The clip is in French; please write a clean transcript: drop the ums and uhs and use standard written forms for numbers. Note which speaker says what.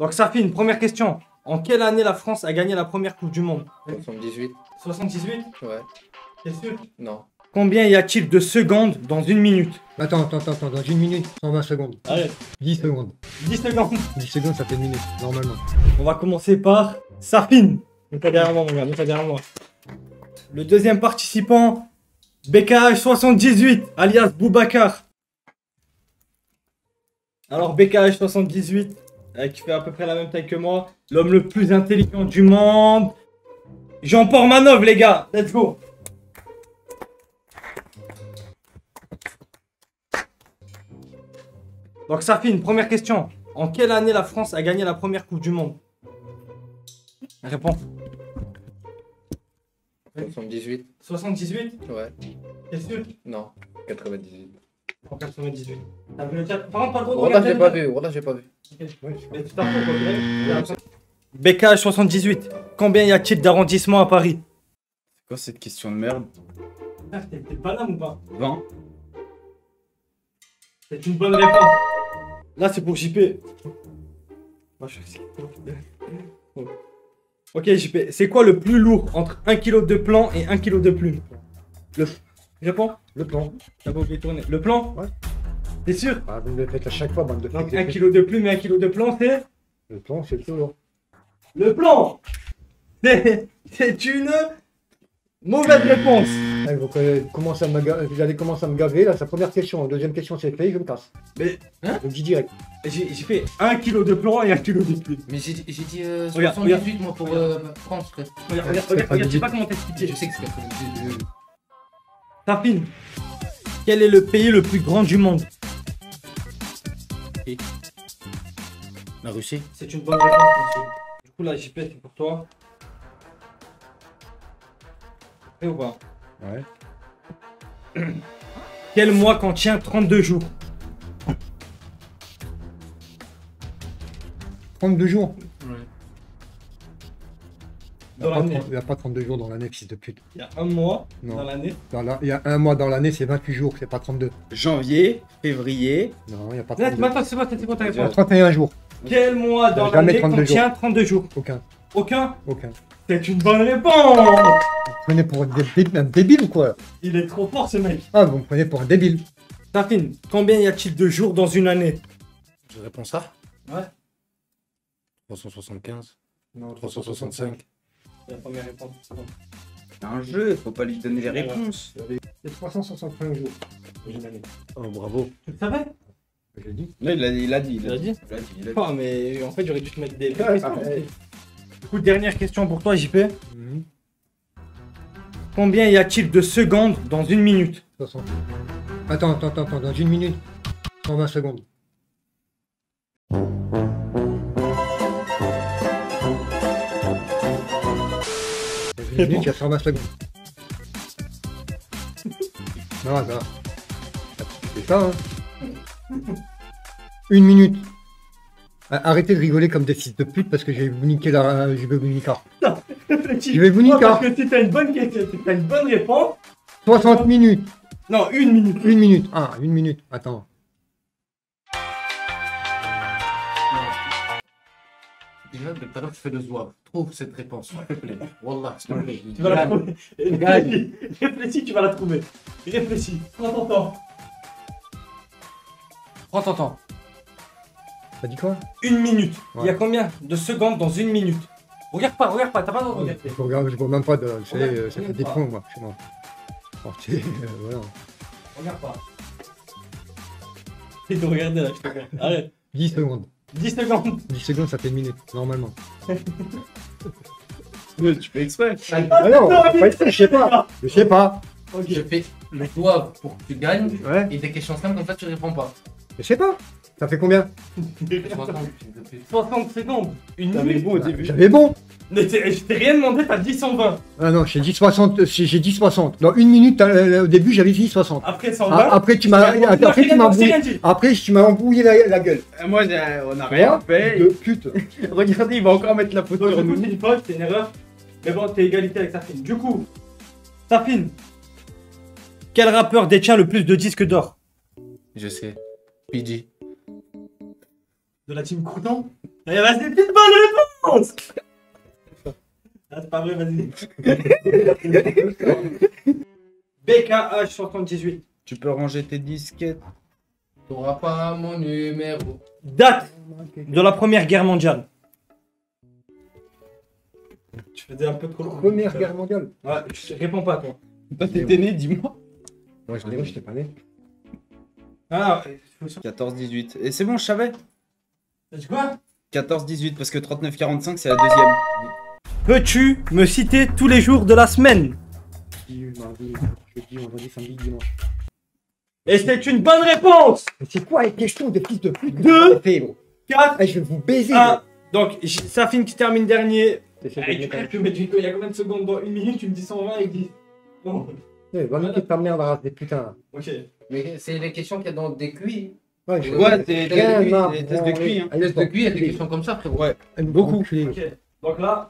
Speaker 1: Donc Safine, première question. En quelle année la France a gagné la première Coupe du Monde?
Speaker 2: 78.
Speaker 1: 78?
Speaker 2: Ouais.
Speaker 1: T'es sûr?
Speaker 2: Non.
Speaker 1: Combien y a-t-il de secondes dans une minute?
Speaker 3: Attends, dans une minute, 120 secondes.
Speaker 1: Arrête.
Speaker 3: 10 secondes.
Speaker 1: 10 secondes.
Speaker 3: 10 secondes, ça fait une minute, normalement.
Speaker 1: On va commencer par Safine. Mets-toi derrière moi, mon gars, mets-toi derrière moi. Le deuxième participant, BKH78, alias Boubacar. Alors BKH78, qui fait à peu près la même taille que moi, l'homme le plus intelligent du monde. Jean-Paul Manov, les gars, let's go. Donc Safine, première question. En quelle année la France a gagné la première Coupe du Monde? Réponds.
Speaker 2: 78.
Speaker 1: 78?
Speaker 2: Ouais.
Speaker 1: T'es sûr?
Speaker 2: Non. 98.
Speaker 1: En 98. T'as vu le chat? Par contre, pas le droit de
Speaker 2: Voilà,
Speaker 1: regarder
Speaker 2: j'ai
Speaker 1: le
Speaker 2: pas
Speaker 1: chat.
Speaker 2: vu. Voilà, j'ai pas vu.
Speaker 1: Ok. Mais tu t'apprends, quoi, BKH78, combien y a-t-il d'arrondissements à Paris?
Speaker 4: C'est quoi cette question de merde?
Speaker 1: Ah, t'es pas là ou pas?
Speaker 4: 20.
Speaker 1: C'est une bonne réponse. Là, c'est pour JP. Ok, JP, c'est quoi le plus lourd entre 1 kg de plan et 1 kg de plume? Réponds.
Speaker 3: Le plan.
Speaker 1: T'as pas oublié de tourner. Le plan?
Speaker 3: Ouais.
Speaker 1: T'es sûr?
Speaker 3: Ah, vous me le faites à chaque fois, bande de
Speaker 1: Donc
Speaker 3: flics.
Speaker 1: 1 kg de plume et 1 kg de plan, c'est?
Speaker 3: Le plan, c'est toujours.
Speaker 1: Le plan! C'est une mauvaise réponse.
Speaker 3: Ah, vous allez commencer à me gaver, là, sa première question. Deuxième question, c'est fait, je me casse.
Speaker 1: Mais, hein?
Speaker 3: Je le dis direct.
Speaker 1: J'ai fait 1 kg de plan et 1 kg de plume.
Speaker 2: Mais j'ai dit
Speaker 1: Regarde,
Speaker 2: 78 moi pour France, frère.
Speaker 1: Regarde, je sais pas comment t'expliquer.
Speaker 2: Je sais que c'est 98.
Speaker 1: Safine, quel est le pays le plus grand du monde?
Speaker 2: La Russie.
Speaker 1: C'est une bonne réponse, monsieur. Du coup, là, JP, c'est pour toi. Prêt ou pas?
Speaker 3: Ouais.
Speaker 1: Quel mois contient 32 jours?
Speaker 3: 32 jours.
Speaker 2: Ouais.
Speaker 3: Il
Speaker 1: Dans l'année.
Speaker 3: n'y a pas 32 jours dans l'année, fils de pute.
Speaker 1: Il y a un mois
Speaker 3: Non.
Speaker 1: dans l'année.
Speaker 3: Il y a un mois dans l'année, c'est 28 jours, c'est pas 32.
Speaker 4: Janvier, février.
Speaker 3: Non, il n'y a pas
Speaker 1: Là,
Speaker 3: 32.
Speaker 1: maintenant, c'est quoi ta
Speaker 3: Il y a
Speaker 1: réponse?
Speaker 3: 31 jours.
Speaker 1: Quel mois dans
Speaker 3: Jamais
Speaker 1: l'année
Speaker 3: 32
Speaker 1: contient 32 jours?
Speaker 3: Aucun.
Speaker 1: Aucun?
Speaker 3: Aucun.
Speaker 1: C'est une bonne réponse!
Speaker 3: Vous me prenez pour un débile ou quoi?
Speaker 1: Il est trop fort, ce mec.
Speaker 3: Ah, vous me prenez pour un débile.
Speaker 1: Safine, combien y a-t-il de jours dans une année?
Speaker 2: Je réponds ça.
Speaker 1: Ouais.
Speaker 2: 375.
Speaker 3: Non,
Speaker 2: 365.
Speaker 1: C'est la première réponse.
Speaker 4: C'est un jeu, faut pas lui donner les réponses.
Speaker 3: C'est 365 jours dans une année.
Speaker 2: Oh, bravo.
Speaker 1: Tu le savais?
Speaker 3: J'ai dit.
Speaker 4: Là, il a dit.
Speaker 1: Il a dit?
Speaker 4: Il a dit.
Speaker 1: Ah, mais en fait, j'aurais dû te mettre des.
Speaker 3: Ouais,
Speaker 1: Du coup, dernière question pour toi, JP.
Speaker 3: Mhm.
Speaker 1: Combien y a-t-il de secondes dans une minute?
Speaker 3: 60. Attends, dans une minute, 120 secondes. Dans une minute, il y a 120 secondes. Non, ça va. C'est ça, hein. Une minute. Arrêtez de rigoler comme des fils de pute parce que je vais vous niquer la... Je vais vous niquer. Je vais vous niquer.
Speaker 1: Parce que si t'as une bonne question, si t'as une bonne réponse.
Speaker 3: 60 minutes.
Speaker 1: Non, une minute.
Speaker 3: Une minute. Ah, une minute. Attends.
Speaker 2: Déjà, tout à l'heure, tu fais le zouave. Trouve cette réponse, s'il te plaît. Wallah, s'il te plaît.
Speaker 1: Tu vas la trouver. Réfléchis, tu vas la trouver. Réfléchis. Prends ton temps. Prends ton temps.
Speaker 3: T'as dit quoi?
Speaker 1: Une minute.
Speaker 3: Ouais.
Speaker 1: Il y a combien de secondes dans une minute? Regarde pas, t'as pas le droit de regarder.
Speaker 3: Je regarde, je vois même pas de. Ça
Speaker 1: Regarde
Speaker 3: fait des
Speaker 1: pas.
Speaker 3: points, moi, chez moi. Oh, voilà.
Speaker 1: Regarde pas. C'est de regarder là, je te regarde. Arrête.
Speaker 3: 10 secondes.
Speaker 1: 10 secondes.
Speaker 3: 10 secondes, ça fait une minute, normalement.
Speaker 4: Tu fais exprès.
Speaker 3: Ah non, pas exprès, je sais pas. Je sais pas.
Speaker 1: Ok.
Speaker 2: Je fais le zouave pour que tu gagnes.
Speaker 3: Ouais.
Speaker 2: Et des questions simples comme ça, tu réponds pas.
Speaker 3: Je sais pas. Ça fait combien?
Speaker 1: 60 secondes. Une
Speaker 4: T'avais
Speaker 1: minute.
Speaker 4: beau au début.
Speaker 3: J'avais bon.
Speaker 1: Mais je t'ai rien demandé, t'as dit 120.
Speaker 3: Ah non, j'ai dit 60. J'ai dit 60. Dans une minute, au début, j'avais dit 60.
Speaker 1: Après 120.
Speaker 3: Après, tu m'as embrouillé. Après, tu m'as embrouillé la gueule.
Speaker 4: Moi, on a rien fait.
Speaker 3: De pute.
Speaker 4: Regardez, il va encore mettre la photo
Speaker 1: Donc,
Speaker 4: sur
Speaker 1: je
Speaker 4: nous.
Speaker 1: vous dis pas, c'est une erreur. Mais bon, t'es égalité avec Safine. Du coup, Safine, quel rappeur détient le plus de disques d'or?
Speaker 2: Je sais. PG.
Speaker 1: de la team Crouton. Et bah, c'est une petite bonne réponse. Ah, c'est pas vrai, vas-y. BKH78.
Speaker 4: Tu peux ranger tes disquettes.
Speaker 2: T'auras pas mon numéro.
Speaker 1: Date de la Première Guerre mondiale. Tu faisais un peu trop long.
Speaker 3: Première guerre mondiale.
Speaker 1: Ouais, je réponds pas, toi.
Speaker 4: Toi, t'étais né, dis-moi.
Speaker 3: Moi, je t'ai pas né.
Speaker 1: Ah,
Speaker 4: 14-18. Et c'est bon, je savais.
Speaker 1: c'est quoi?
Speaker 4: 14-18, parce que 39-45, c'est la deuxième.
Speaker 1: Peux-tu me citer tous les jours de la semaine?
Speaker 3: Mardi, jeudi, vendredi, samedi, dimanche.
Speaker 1: Et c'est une bonne réponse.
Speaker 3: Mais c'est quoi les questions de fils de pute?
Speaker 1: Deux.
Speaker 3: 4.
Speaker 1: 4,
Speaker 3: Je vais vous baiser.
Speaker 1: 1. Donc, Safin qui termine dernier.
Speaker 3: Essaye de
Speaker 1: Hey,
Speaker 3: me
Speaker 1: tu
Speaker 3: mettre
Speaker 1: peux mettre une... Il y a combien de secondes? Dans 1 minute, tu me dis 120 et 10. Bon,
Speaker 3: Va niquer ta merde, race des putains.
Speaker 1: ok.
Speaker 2: Mais c'est les questions qu'il y a dans des QI.
Speaker 3: Ouais, je
Speaker 2: Ouais,
Speaker 4: t'es
Speaker 3: Rien à
Speaker 4: des tests de
Speaker 3: branler.
Speaker 4: QI. Hein.
Speaker 2: Test de QI, il y a des questions comme ça, frérot.
Speaker 4: Ouais,
Speaker 3: Un
Speaker 4: beaucoup.
Speaker 3: enculé.
Speaker 1: Ok. Donc là,